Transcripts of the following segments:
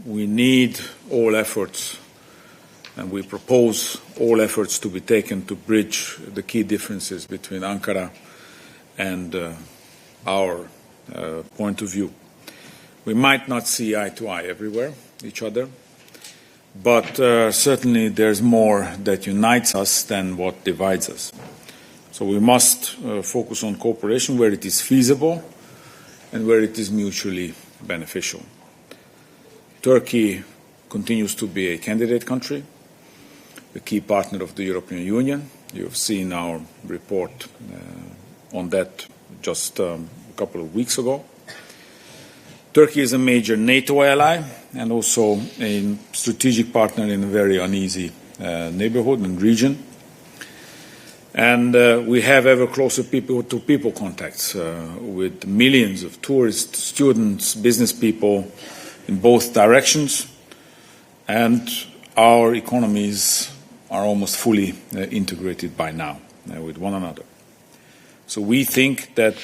we need all efforts, and we propose all efforts to be taken to bridge the key differences between Ankara and our point of view. We might not see eye to eye everywhere, each other, but certainly there's more that unites us than what divides us. So we must focus on cooperation where it is feasible and where it is mutually beneficial. Turkey continues to be a candidate country, a key partner of the European Union. You have seen our report on that just a couple of weeks ago. Turkey is a major NATO ally and also a strategic partner in a very uneasy neighborhood and region. And we have ever closer people-to-people contacts with millions of tourists, students, business people in both directions. And our economies are almost fully integrated by now with one another. So we think that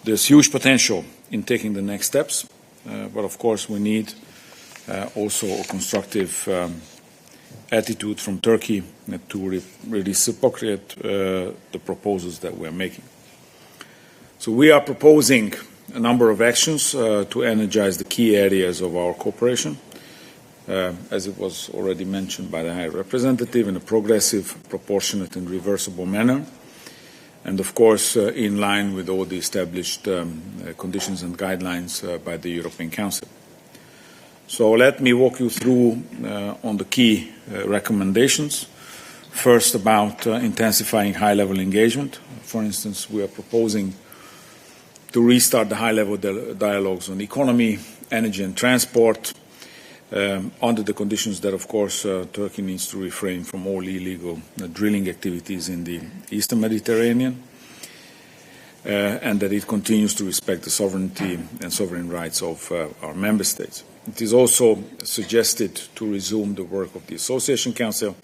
there's huge potential in taking the next steps, but of course we need also a constructive attitude from Turkey to really reciprocate the proposals that we're making. So we are proposing a number of actions to energize the key areas of our cooperation, as it was already mentioned by the High Representative, in a progressive, proportionate and reversible manner, and of course in line with all the established conditions and guidelines by the European Council. So let me walk you through on the key recommendations. First, about intensifying high-level engagement. For instance, we are proposing to restart the high-level dialogues on economy, energy and transport, under the conditions that, of course, Turkey needs to refrain from all illegal drilling activities in the Eastern Mediterranean, and that it continues to respect the sovereignty and sovereign rights of our member states. It is also suggested to resume the work of the Association Council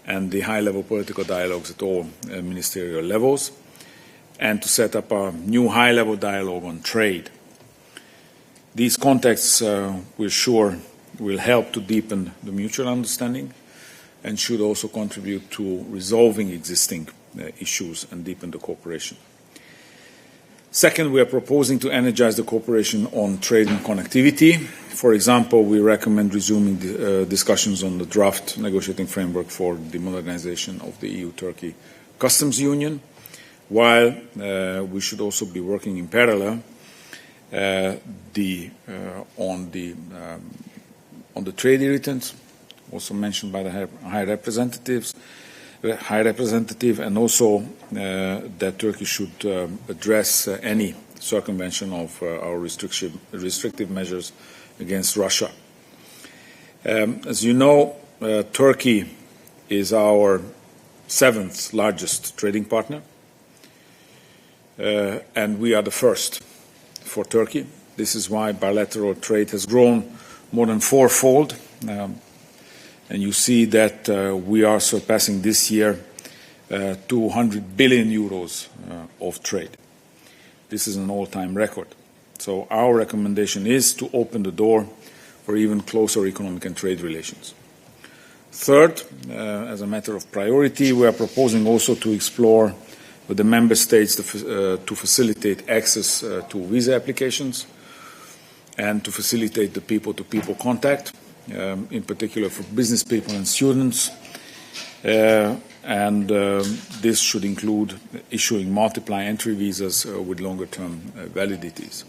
and the high-level political dialogues at all ministerial levels, and to set up a new high-level dialogue on trade. These contacts, we're sure, will help to deepen the mutual understanding and should also contribute to resolving existing issues and deepen the cooperation. Second, we are proposing to energize the cooperation on trade and connectivity. For example, we recommend resuming discussions on the draft negotiating framework for the modernization of the EU-Turkey customs union, while we should also be working in parallel on the trade irritants, also mentioned by the High Representative, and also that Turkey should address any circumvention of our restrictive measures against Russia. As you know, Turkey is our 7th largest trading partner, and we are the first for Turkey. This is why bilateral trade has grown more than fourfold. And you see that we are surpassing this year 200 billion euros of trade. This is an all-time record. So our recommendation is to open the door for even closer economic and trade relations. Third, as a matter of priority, we are proposing also to explore with the member states to facilitate access to visa applications and to facilitate the people-to-people contact, in particular for business people and students. This should include issuing multiply entry visas with longer-term validities.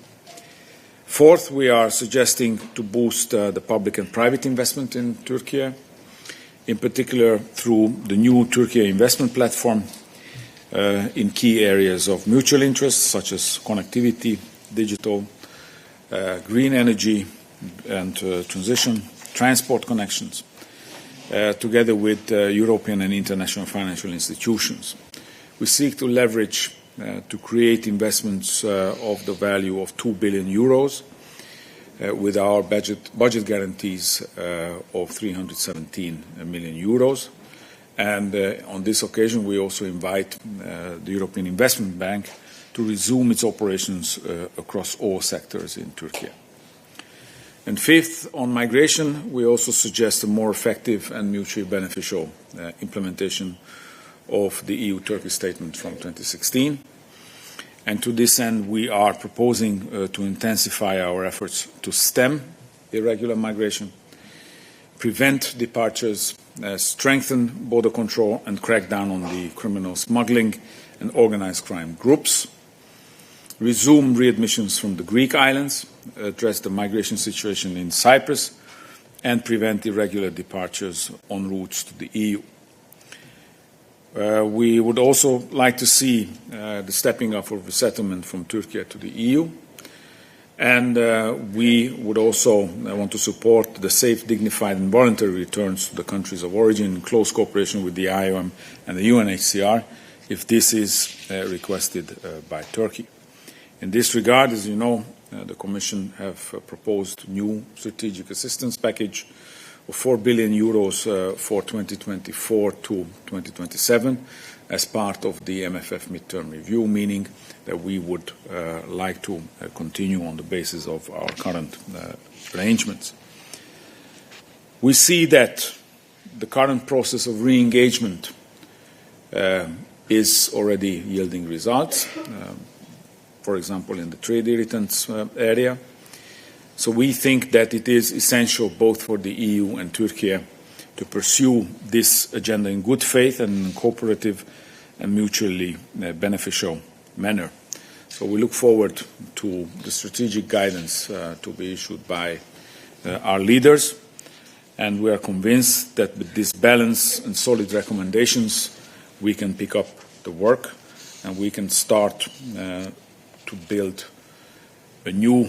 Fourth, we are suggesting to boost the public and private investment in Turkey, in particular through the new Türkiye investment platform in key areas of mutual interest, such as connectivity, digital, green energy and transition, transport connections, together with European and international financial institutions. We seek to leverage to create investments of the value of 2 billion euros with our budget guarantees of 317 million euros. And on this occasion, we also invite the European Investment Bank to resume its operations across all sectors in Turkey. And fifth, on migration, we also suggest a more effective and mutually beneficial implementation of the EU-Turkey statement from 2016. And to this end, we are proposing to intensify our efforts to stem irregular migration, prevent departures, strengthen border control and crack down on the criminal smuggling and organized crime groups, resume readmissions from the Greek islands, address the migration situation in Cyprus, and prevent irregular departures on routes to the EU. We would also like to see the stepping up of resettlement from Turkey to the EU. And we would also want to support the safe, dignified and voluntary returns to the countries of origin in close cooperation with the IOM and the UNHCR if this is requested by Turkey. In this regard, as you know, the Commission have proposed a new strategic assistance package of 4 billion euros for 2024 to 2027 as part of the MFF midterm review, meaning that we would like to continue on the basis of our current arrangements. We see that the current process of re-engagement is already yielding results, for example, in the trade irritants area. So we think that it is essential both for the EU and Turkey to pursue this agenda in good faith and in a cooperative and mutually beneficial manner. So we look forward to the strategic guidance to be issued by our leaders, and we are convinced that with this balance and solid recommendations we can pick up the work and we can start to build a new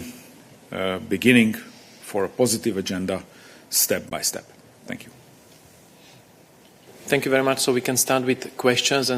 beginning for a positive agenda step by step. Thank you. Thank you very much. So we can start with questions.